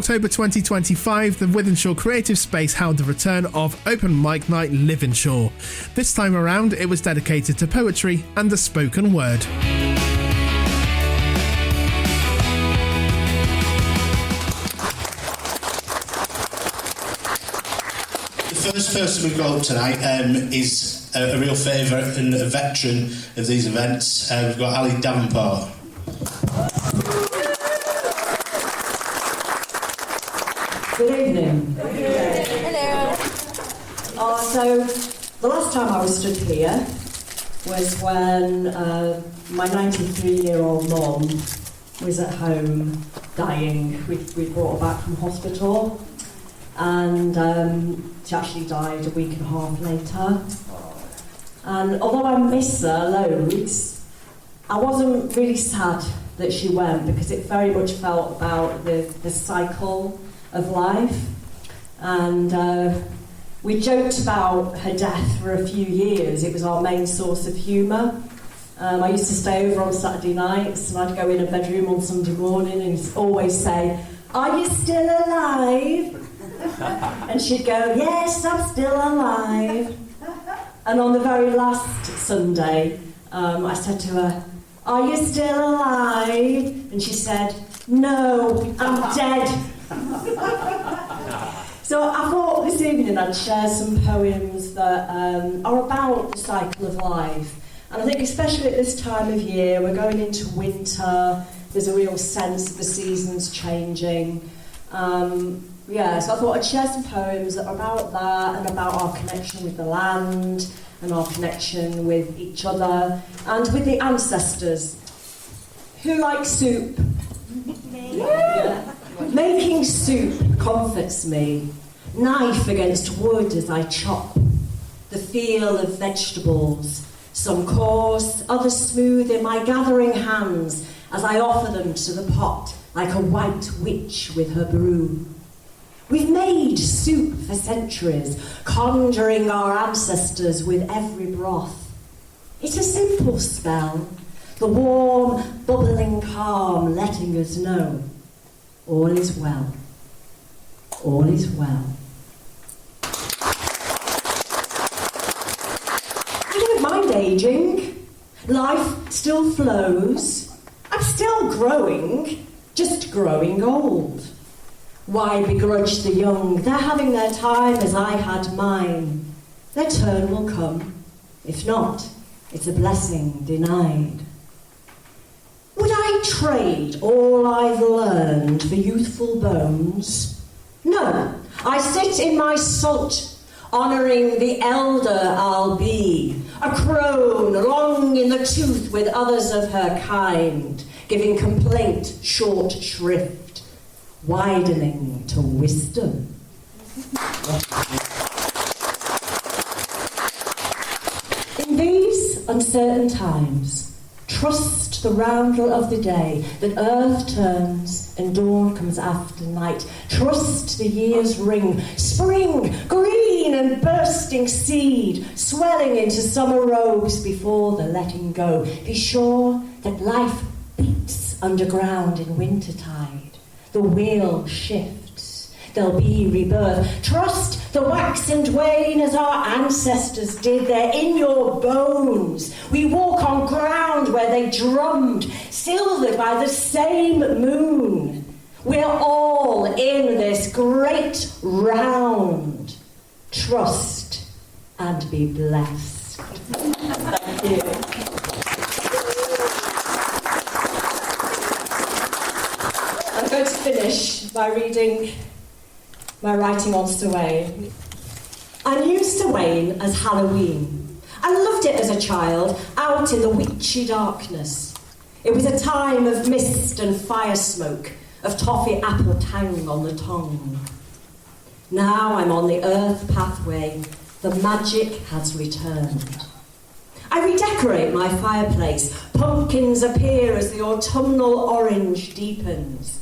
October 2025, the Wythenshawe Creative Space held the return of Open Mic Night Liveinshawe. This time around, it was dedicated to poetry and the spoken word. The first person we've got up tonight is a real favourite and a veteran of these events. We've got Ali Davenport. Good evening. Hello. So, the last time I was stood here was when my 93-year-old mum was at home dying. We brought her back from hospital, and she actually died a week and a half later. And although I miss her loads, I wasn't really sad that she went, because it very much felt about the cycle of life. And we joked about her death for a few years. It was our main source of humour. I used to stay over on Saturday nights, and I'd go in her bedroom on Sunday morning and always say, "Are you still alive?" And she'd go, "Yes, I'm still alive." And on the very last Sunday, I said to her, "Are you still alive?" And she said, "No, I'm dead." So I thought this evening I'd share some poems that are about the cycle of life. And I think especially at this time of year, we're going into winter, there's a real sense of the seasons changing. So I thought I'd share some poems that are about that, and about our connection with the land, and our connection with each other, and with the ancestors. Who likes soup? Yeah. Making soup comforts me. Knife against wood as I chop. The feel of vegetables, some coarse, others smooth in my gathering hands as I offer them to the pot like a white witch with her broom. We've made soup for centuries, conjuring our ancestors with every broth. It's a simple spell, the warm, bubbling calm letting us know all is well. All is well. I don't mind aging. Life still flows. I'm still growing, just growing old. Why begrudge the young? They're having their time as I had mine. Their turn will come. If not, it's a blessing denied. Would I trade all I've learned for youthful bones? No, I sit in my salt, honouring the elder I'll be, a crone long in the tooth with others of her kind, giving complaint short shrift, widening to wisdom. In these uncertain times, trust the roundel of the day, that earth turns and dawn comes after night. Trust the year's ring, spring, green and bursting seed, swelling into summer robes before the letting go. Be sure that life beats underground in wintertide. The wheel shifts, there'll be rebirth. Trust the wax and wane as our ancestors did. They're in your bones. We walk on ground where they drummed, silvered by the same moon. We're all in this great round. Trust and be blessed. Thank you. I'm going to finish by reading my writing on Sawain. I knew Sawain as Halloween. I loved it as a child, out in the witchy darkness. It was a time of mist and fire smoke, of toffee apple tang on the tongue. Now I'm on the earth pathway, the magic has returned. I redecorate my fireplace, pumpkins appear as the autumnal orange deepens.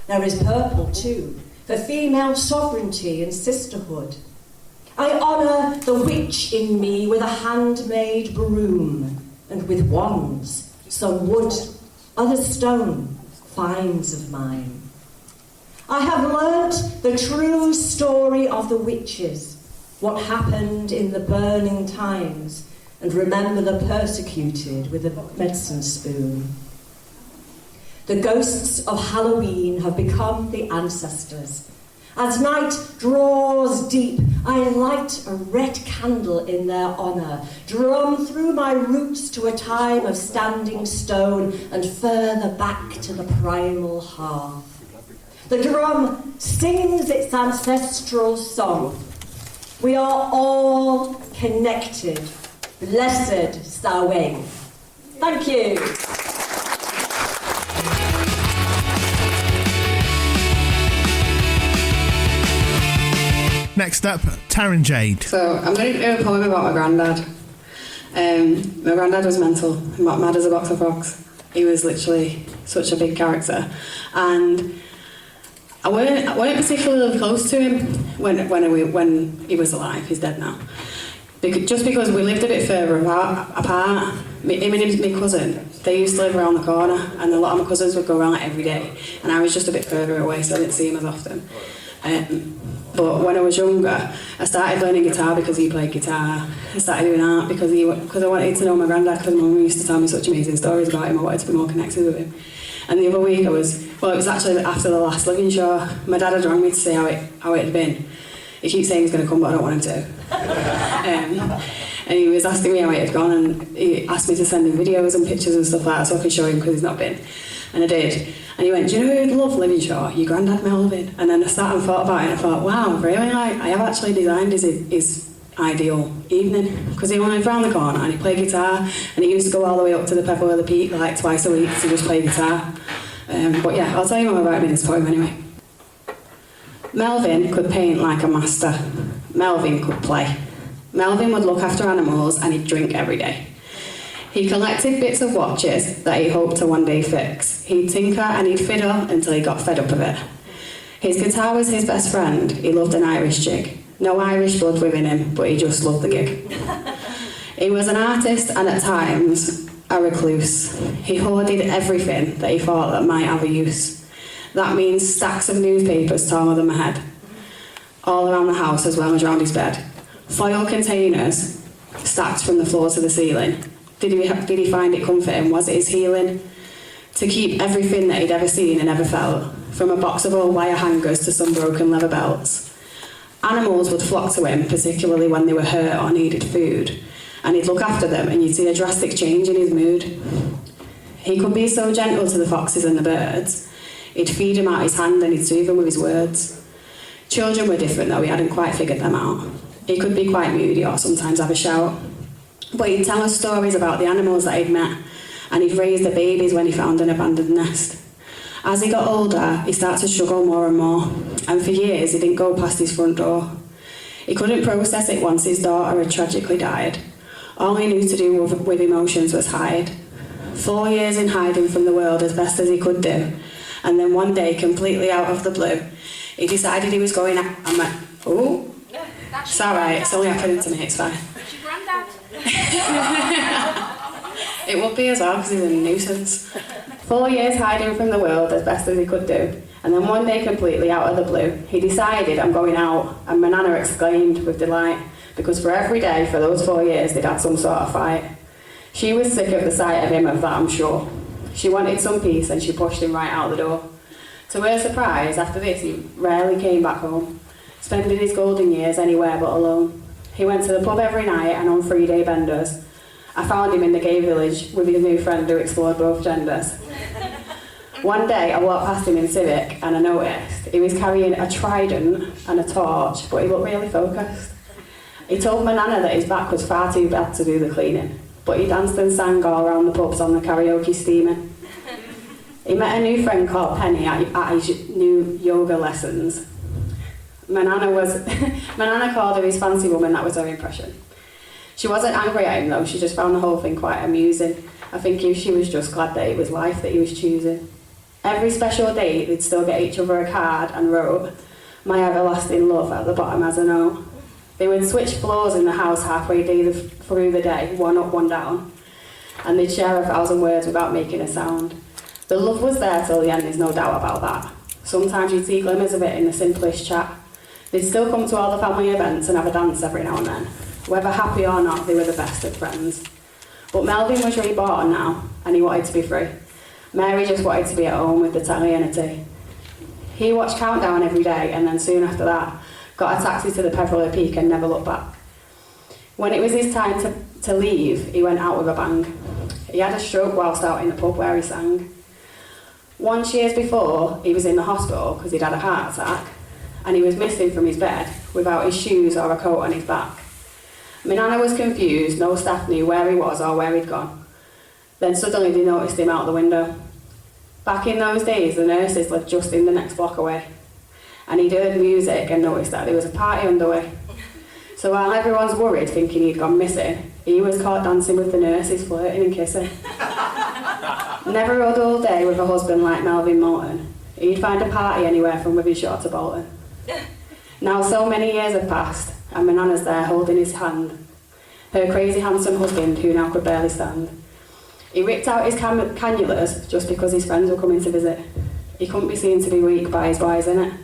There is purple too, for female sovereignty and sisterhood. I honour the witch in me with a handmade broom, and with wands, some wood, other stone, finds of mine. I have learnt the true story of the witches, what happened in the burning times, and remember the persecuted with a medicine spoon. The ghosts of Halloween have become the ancestors. As night draws deep, I light a red candle in their honour, drum through my roots to a time of standing stone and further back to the primal hearth. The drum sings its ancestral song. We are all connected. Blessed Samhain. Thank you. Next up, Taryn Jade. So I'm going to do a poem about my granddad. My granddad was mental, mad as a box of frogs. He was literally such a big character, and I weren't particularly close to him when he was alive. He's dead now. Just because we lived a bit further apart. Him and my cousin, they used to live around the corner, and a lot of my cousins would go around every day, and I was just a bit further away, so I didn't see him as often. But when I was younger, I started learning guitar because he played guitar. I started doing art because I wanted to know my granddad, because my mum used to tell me such amazing stories about him. I wanted to be more connected with him. And the other week it was actually after the last Liveinshawe. My dad had rang me to say how it had been. He keeps saying he's going to come, but I don't want him to. And he was asking me how it had gone, and he asked me to send him videos and pictures and stuff like that so I could show him, because he's not been. And I did. And he went, "Do you know who'd love Liveinshawe? Your granddad Melvin." And then I sat and thought about it, and I thought, wow, really? I have actually designed his ideal evening, because he lived around the corner and he played guitar, and he used to go all the way up to the Pebble Peak like twice a week to just play guitar. But yeah, I'll tell you more about him in this poem anyway. Melvin could paint like a master. Melvin could play. Melvin would look after animals, and he'd drink every day. He collected bits of watches that he hoped to one day fix. He'd tinker and he'd fiddle until he got fed up of it. His guitar was his best friend. He loved an Irish jig. No Irish blood within him, but he just loved the gig. He was an artist and at times a recluse. He hoarded everything that he thought that might have a use. That means stacks of newspapers taller than my head, all around the house as well as around his bed. Foil containers stacked from the floor to the ceiling. Did he find it comforting? Was it his healing? To keep everything that he'd ever seen and ever felt, from a box of old wire hangers to some broken leather belts. Animals would flock to him, particularly when they were hurt or needed food, and he'd look after them, and you'd see a drastic change in his mood. He could be so gentle to the foxes and the birds. He'd feed them out his hand and he'd soothe them with his words. Children were different though, he hadn't quite figured them out. He could be quite moody or sometimes have a shout. But he'd tell us stories about the animals that he'd met, and he'd raise the babies when he found an abandoned nest. As he got older, he started to struggle more and more, and for years he didn't go past his front door. He couldn't process it once his daughter had tragically died. All he knew to do with emotions was hide. 4 years in hiding from the world as best as he could do, and then one day, completely out of the blue, he decided he was going out. I'm like, oh, it's alright, it's only happening to me, it's fine. It would be as well, because he's a nuisance. 4 years hiding from the world as best as he could do, and then one day, completely out of the blue, he decided, I'm going out, and my nana exclaimed with delight, because for every day for those 4 years they'd had some sort of fight. She was sick of the sight of him, of that I'm sure. She wanted some peace, and she pushed him right out the door. To her surprise, after this he rarely came back home, spending his golden years anywhere but alone. He went to the pub every night and on 3-day benders. I found him in the gay village with his new friend who explored both genders. One day I walked past him in Civic and I noticed he was carrying a trident and a torch, but he looked really focused. He told my nana that his back was far too bad to do the cleaning, but he danced and sang all around the pubs on the karaoke steaming. He met a new friend called Penny at his new yoga lessons. My nana called her his fancy woman. That was her impression. She wasn't angry at him though, she just found the whole thing quite amusing. I think she was just glad that it was life that he was choosing. Every special date they'd still get each other a card and wrote, "My everlasting love" at the bottom as a note. They would switch floors in the house halfway through the day, one up, one down, and they'd share 1,000 words without making a sound. The love was there till the end, there's no doubt about that. Sometimes you'd see glimmers of it in the simplest chat. They'd still come to all the family events and have a dance every now and then. Whether happy or not, they were the best of friends. But Melvin was reborn now, and he wanted to be free. Mary just wanted to be at home with the telly and a tea. He watched Countdown every day, and then soon after that, got a taxi to the Peveril Peak and never looked back. When it was his time to leave, he went out with a bang. He had a stroke whilst out in the pub where he sang. 1 year before, he was in the hospital because he'd had a heart attack, and he was missing from his bed without his shoes or a coat on his back. My nana was confused, no staff knew where he was or where he'd gone. Then suddenly they noticed him out the window. Back in those days, the nurses lived just in the next block away, and he'd heard music and noticed that there was a party underway. So while everyone's worried, thinking he'd gone missing, he was caught dancing with the nurses, flirting and kissing. Never a dull day with a husband like Melvin Moulton. He'd find a party anywhere from Wythenshawe to Bolton. Now so many years have passed, and my nana's there holding his hand. Her crazy handsome husband, who now could barely stand. He ripped out his cannulas just because his friends were coming to visit. He couldn't be seen to be weak by his boys, innit?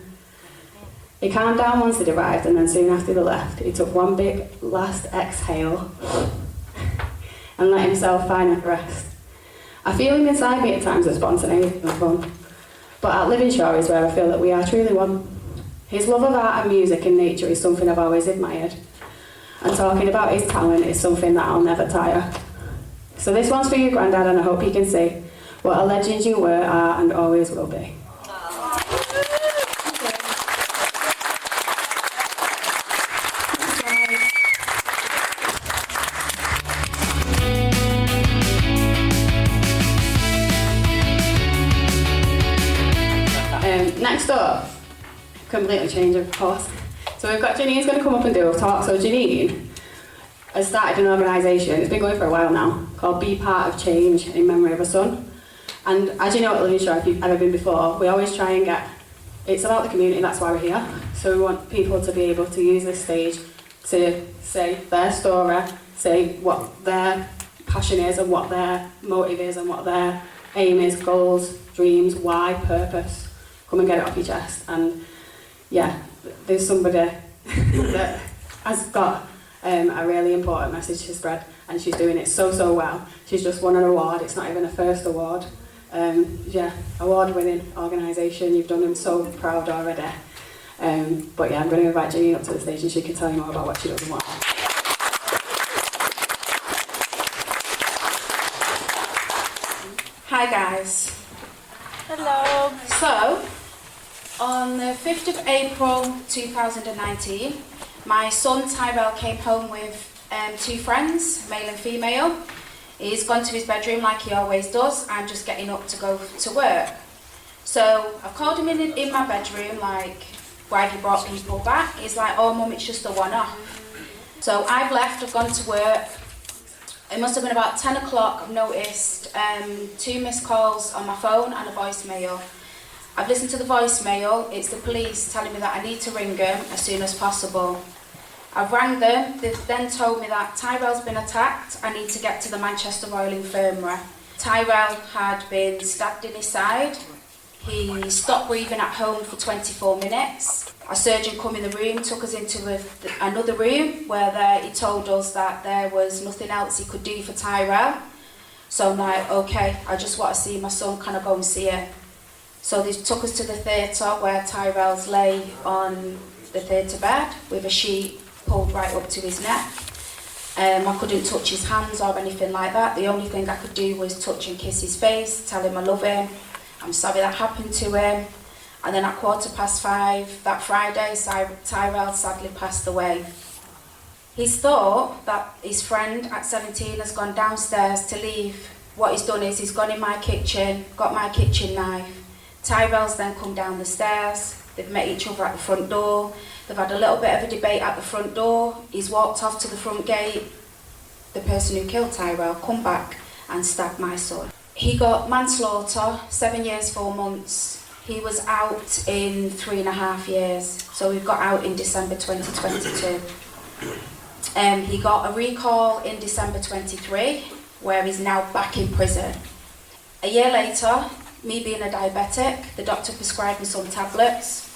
He calmed down once they'd arrived, and then soon after they left, he took one big last exhale and let himself find rest. I feel him inside me at times of spontaneity and fun, but at Liveinshawe is where I feel that we are truly one. His love of art and music and nature is something I've always admired, and talking about his talent is something that I'll never tire. So this one's for you, Grandad, and I hope you can see what a legend you were, are, and always will be. Next up, completely change of course. So we've got Janine's going to come up and do a talk. So Janine has started an organisation, it's been going for a while now, called Be Part of Change in memory of her son. And as you know at Liveinshawe, if you've ever been before, we always try and it's about the community, that's why we're here. So we want people to be able to use this stage to say their story, say what their passion is and what their motive is and what their aim is, goals, dreams, why, purpose. Come and get it off your chest. And yeah, there's somebody that has got a really important message to spread, and she's doing it so well. She's just won an award. It's not even a first award. Yeah, award-winning organisation. You've done them so proud already. But yeah, I'm going to invite Janine up to the stage and she can tell you more about what she does and what. Hi guys. Hello. So, on the 5th of April 2019, my son Tyrell came home with two friends, male and female. He's gone to his bedroom like he always does. I'm just getting up to go to work. So I've called him in my bedroom, like, why have you brought people back? He's like, oh mum, it's just a one-off. So I've left, I've gone to work. It must have been about 10 o'clock, I've noticed 2 missed calls on my phone and a voicemail. I've listened to the voicemail, it's the police telling me that I need to ring them as soon as possible. I've rang them, they've then told me that Tyrell's been attacked, I need to get to the Manchester Royal Infirmary. Tyrell had been stabbed in his side, he stopped breathing at home for 24 minutes. A surgeon come in the room, took us into another room where he told us that there was nothing else he could do for Tyrell. So I'm like, okay, I just want to see my son, can I go and see him? So they took us to the theatre where Tyrell's lay on the theatre bed with a sheet pulled right up to his neck. I couldn't touch his hands or anything like that. The only thing I could do was touch and kiss his face, tell him I love him, I'm sorry that happened to him. And then at 5:15 that Friday, Tyrell sadly passed away. He's thought that his friend at 17 has gone downstairs to leave. What he's done is he's gone in my kitchen, got my kitchen knife. Tyrell's then come down the stairs, they've met each other at the front door, they've had a little bit of a debate at the front door, he's walked off to the front gate. The person who killed Tyrell come back and stabbed my son. He got manslaughter, 7 years, 4 months. He was out in 3.5 years, so we got out in December 2022. He got a recall in December 23, where he's now back in prison. A year later, me being a diabetic, the doctor prescribed me some tablets.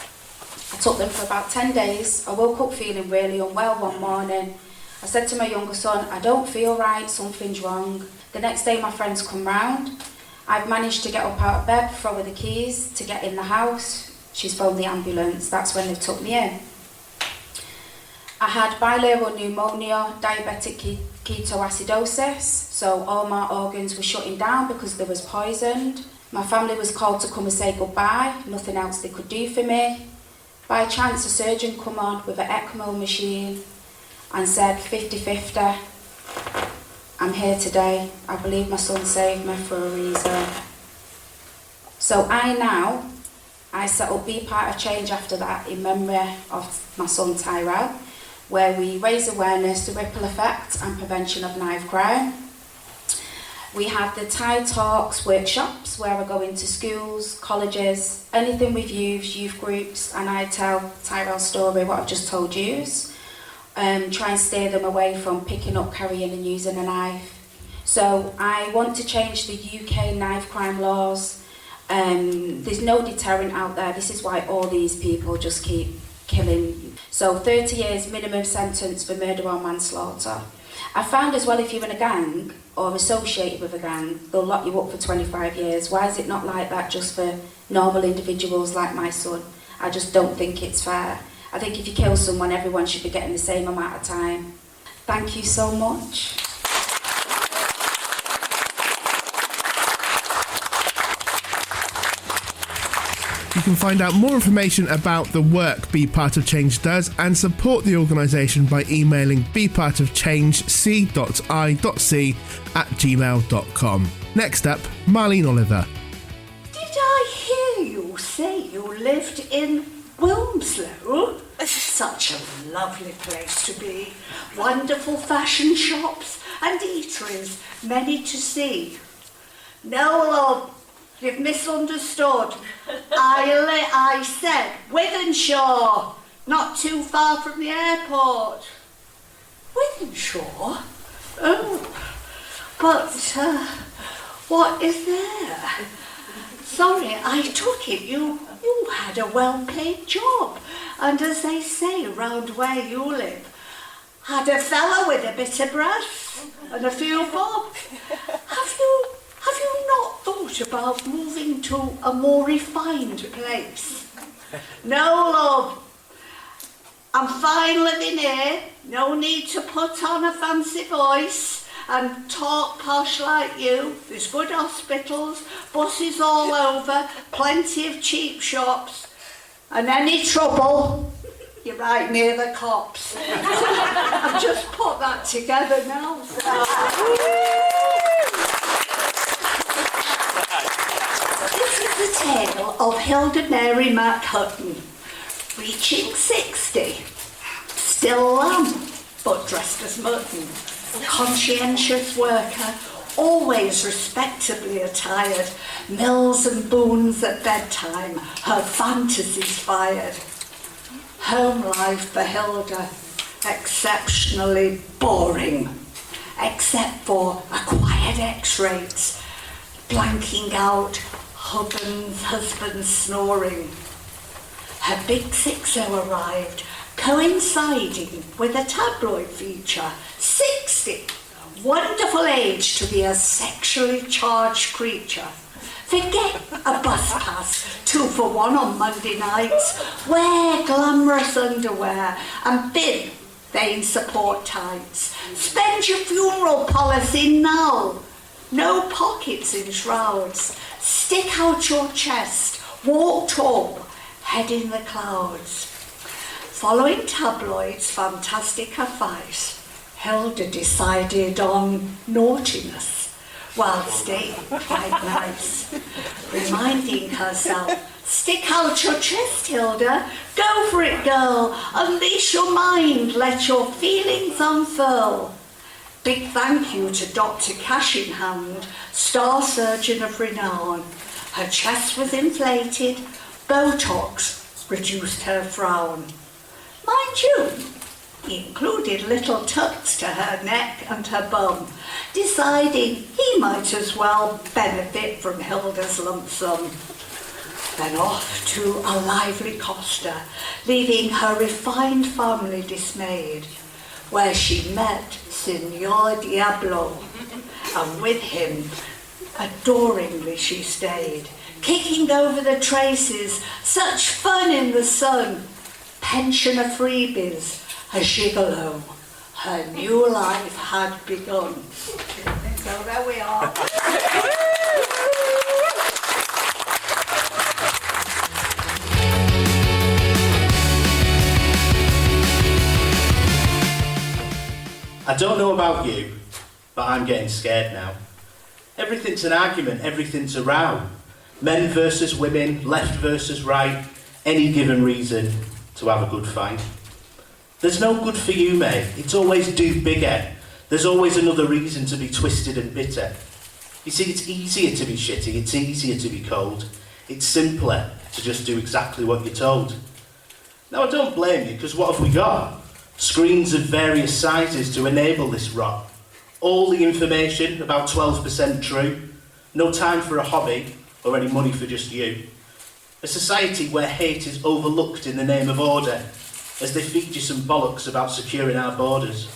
I took them for about 10 days. I woke up feeling really unwell one morning. I said to my younger son, I don't feel right, something's wrong. The next day my friends come round. I've managed to get up out of bed, throw her the keys to get in the house. She's phoned the ambulance. That's when they took me in. I had bilateral pneumonia, diabetic ketoacidosis, so all my organs were shutting down because they was poisoned. My family was called to come and say goodbye, nothing else they could do for me. By chance, a surgeon come on with an ECMO machine and said 50-50. I'm here today. I believe my son saved me for a reason. So I set up Be Part of Change after that in memory of my son Tyrell, where we raise awareness to ripple effect and prevention of knife crime. We have the Ty Talks workshops where I go into schools, colleges, anything with youth groups, and I tell Tyrell's story, what I've just told you. Try and steer them away from picking up, carrying and using a knife. So I want to change the UK knife crime laws. There's no deterrent out there. This is why all these people just keep killing. So 30 years minimum sentence for murder or manslaughter. I found as well, if you're in a gang or associated with a gang, they'll lock you up for 25 years. Why is it not like that just for normal individuals like my son? I just don't think it's fair. I think if you kill someone, everyone should be getting the same amount of time. Thank you so much. You can find out more information about the work Be Part of Change does and support the organisation by emailing bepartofchangec.i.c@gmail.com. Next up, Marlene Oliver. Did I hear you say you lived in Wythenshawe? Such a lovely place to be. Wonderful fashion shops and eateries, many to see. No, love. You've misunderstood. I said Wythenshawe, not too far from the airport. Wythenshawe? Oh, but what is there? Sorry, I took it you had a well-paid job, and as they say round where you live, had a fella with a bit of brass and a few bob. Have you not thought about moving to a more refined place? No, love. I'm fine living here. No need to put on a fancy voice and talk posh like you. There's good hospitals, buses all over, plenty of cheap shops. And any trouble, you're right near the cops. I've just put that together now. This is the tale of Hilda Mary McHutton, reaching 60, still lamb, but dressed as mutton, conscientious worker, always respectably attired, mills and boons at bedtime, her fantasies fired. Home life for Hilda, exceptionally boring, except for acquired X-rates, blanking out husband's snoring. Her big 60 arrived, coinciding with a tabloid feature. 60, wonderful age to be a sexually charged creature. Forget a bus pass, 2 for 1 on Monday nights. Wear glamorous underwear and bib vein support tights. Spend your funeral policy now. No pockets in shrouds. Stick out your chest. Walk tall. Head in the clouds. Following tabloids' fantastic advice, Hilda decided on naughtiness while staying quite nice, reminding herself, stick out your chest, Hilda, go for it, girl, unleash your mind, let your feelings unfurl. Big thank you to Dr. Cash in Hand, star surgeon of renown. Her chest was inflated, Botox reduced her frown. Mind you, He included little tucks to her neck and her bum, deciding he might as well benefit from Hilda's lump sum. Then off to a lively costa, leaving her refined family dismayed, where she met Signor Diablo, and with him adoringly she stayed, kicking over the traces, such fun in the sun, pensioner freebies, a gigolo, her new life had begun. So there we are. I don't know about you, but I'm getting scared now. Everything's an argument, everything's a row. Men versus women, left versus right, any given reason to have a good fight. There's no good for you, mate. It's always do bigger. There's always another reason to be twisted and bitter. You see, it's easier to be shitty, it's easier to be cold. It's simpler to just do exactly what you're told. Now, I don't blame you, because what have we got? Screens of various sizes to enable this rot. All the information, about 12% true. No time for a hobby, or any money for just you. A society where hate is overlooked in the name of order, as they feed you some bollocks about securing our borders.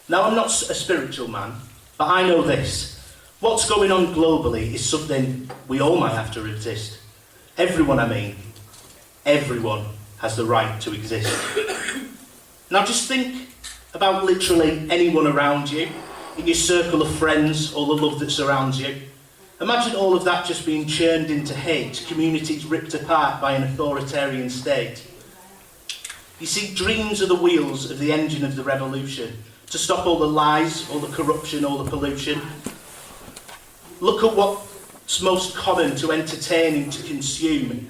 Now, I'm not a spiritual man, but I know this. What's going on globally is something we all might have to resist. Everyone, everyone has the right to exist. Now just think about literally anyone around you, in your circle of friends, all the love that surrounds you. Imagine all of that just being churned into hate, communities ripped apart by an authoritarian state. You see, dreams are the wheels of the engine of the revolution, to stop all the lies, all the corruption, all the pollution. Look at what's most common to entertain and to consume,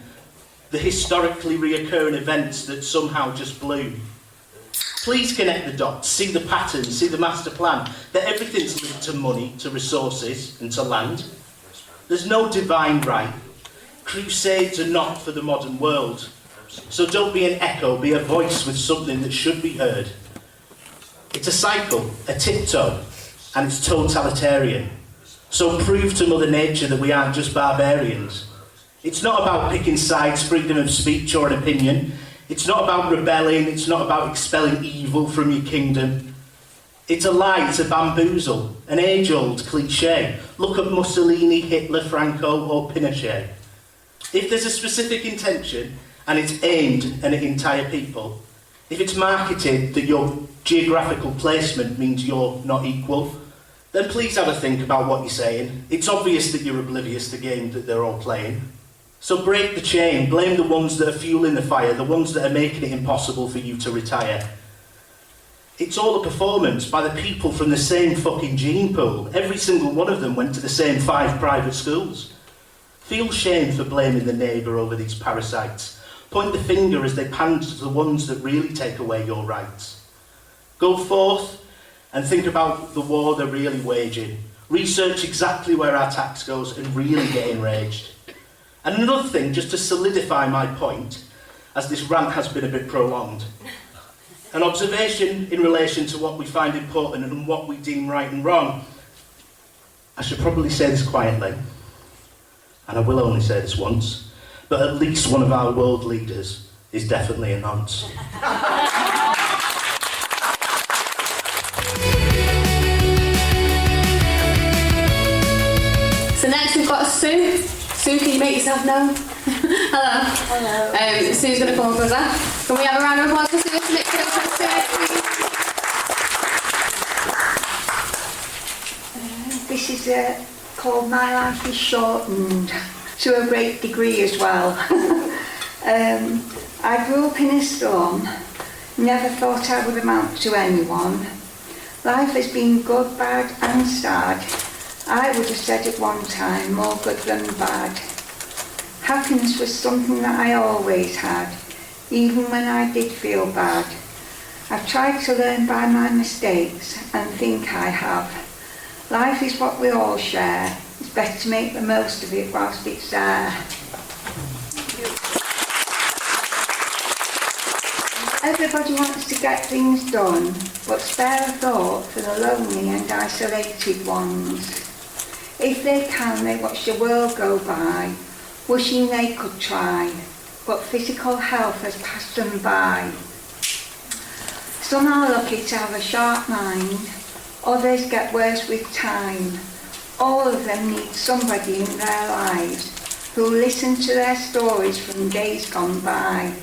the historically reoccurring events that somehow just bloom. Please connect the dots, see the patterns, see the master plan, that everything's linked to money, to resources and to land. There's no divine right. Crusades are not for the modern world. So don't be an echo, be a voice with something that should be heard. It's a cycle, a tiptoe, and it's totalitarian. So prove to Mother Nature that we aren't just barbarians. It's not about picking sides, freedom of speech or an opinion. It's not about rebelling, it's not about expelling evil from your kingdom. It's a lie to bamboozle, an age-old cliché. Look at Mussolini, Hitler, Franco or Pinochet. If there's a specific intention and it's aimed at an entire people, if it's marketed that your geographical placement means you're not equal, then please have a think about what you're saying. It's obvious that you're oblivious to the game that they're all playing. So break the chain, blame the ones that are fueling the fire, the ones that are making it impossible for you to retire. It's all a performance by the people from the same fucking gene pool. Every single one of them went to the same 5 private schools. Feel shame for blaming the neighbour over these parasites. Point the finger as they pander to the ones that really take away your rights. Go forth and think about the war they're really waging. Research exactly where our tax goes and really get enraged. And another thing, just to solidify my point, as this rant has been a bit prolonged, an observation in relation to what we find important and what we deem right and wrong. I should probably say this quietly, and I will only say this once, but at least one of our world leaders is definitely a nonce. So next we've got Sue. Sue, can you make yourself known? Hello. Hello. Sue's going to come up with that. Can we have a round of applause for Sue? This is called My Life is Shortened, to a great degree as well. I grew up in a slum, never thought I would amount to anyone. Life has been good, bad and sad. I would have said at one time, more good than bad. Happiness was something that I always had, even when I did feel bad. I've tried to learn by my mistakes and think I have. Life is what we all share. It's better to make the most of it whilst it's there. Everybody wants to get things done, but spare a thought for the lonely and isolated ones. If they can, they watch the world go by, wishing they could try, but physical health has passed them by. Some are lucky to have a sharp mind, others get worse with time. All of them need somebody in their lives who'll listen to their stories from days gone by.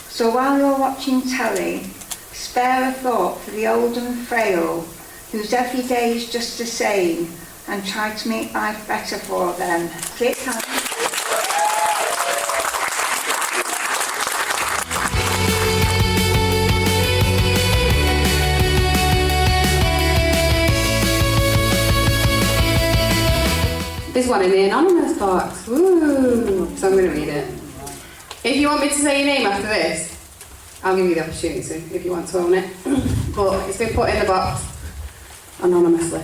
So while you're watching telly, spare a thought for the old and frail, whose every day is just the same, and try to make life better for them. Take time. There's one in the anonymous box. Woo! So I'm going to read it. If you want me to say your name after this, I'll give you the opportunity if you want to own it. But it's been put in the box anonymously.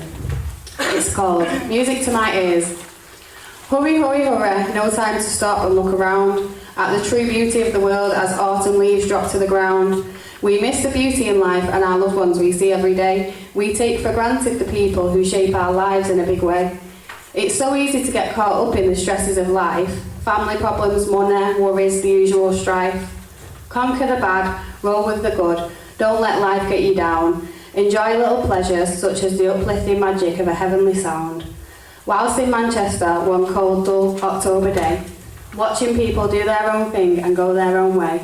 It's called Music to My Ears. Hurry, hurry, hurry, no time to stop and look around at the true beauty of the world as autumn leaves drop to the ground. We miss the beauty in life and our loved ones we see every day. We take for granted the people who shape our lives in a big way. It's so easy to get caught up in the stresses of life. Family problems, money, worries, the usual strife. Conquer the bad, roll with the good. Don't let life get you down. Enjoy little pleasures such as the uplifting magic of a heavenly sound. Whilst in Manchester one cold, dull October day, watching people do their own thing and go their own way,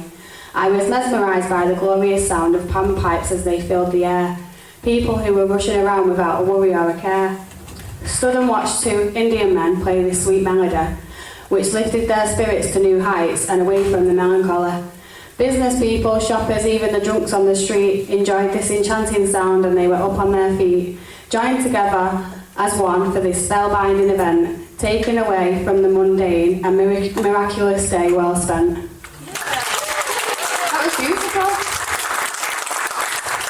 I was mesmerised by the glorious sound of panpipes as they filled the air. People who were rushing around without a worry or a care. Stood and watched two Indian men play this sweet melody, which lifted their spirits to new heights and away from the melancholy. Business people, shoppers, even the drunks on the street enjoyed this enchanting sound and they were up on their feet, joined together as one for this spellbinding event, taken away from the mundane and miraculous day well spent. That was beautiful.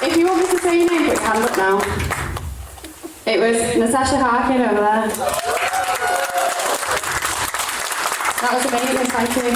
If you want me to say your name, put your hand up now. It was Natasha Harkin over there. That was amazing, thank you.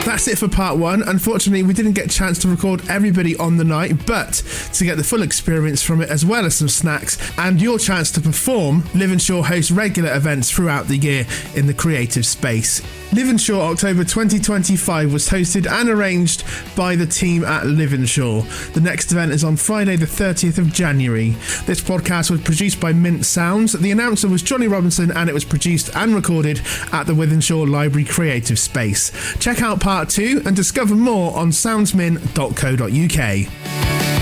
That's it for part one. Unfortunately, we didn't get a chance to record everybody on the night, but to get the full experience from it, as well as some snacks and your chance to perform, Liveinshawe hosts regular events throughout the year in the creative space. Liveinshawe October 2025 was hosted and arranged by the team at Liveinshawe. The next event is on Friday the 30th of January. This podcast was produced by Mint Sounds. The announcer was Johnny Robinson and it was produced and recorded at the Wythenshawe Library Creative Space. Check out part 2 and discover more on soundsmin.co.uk.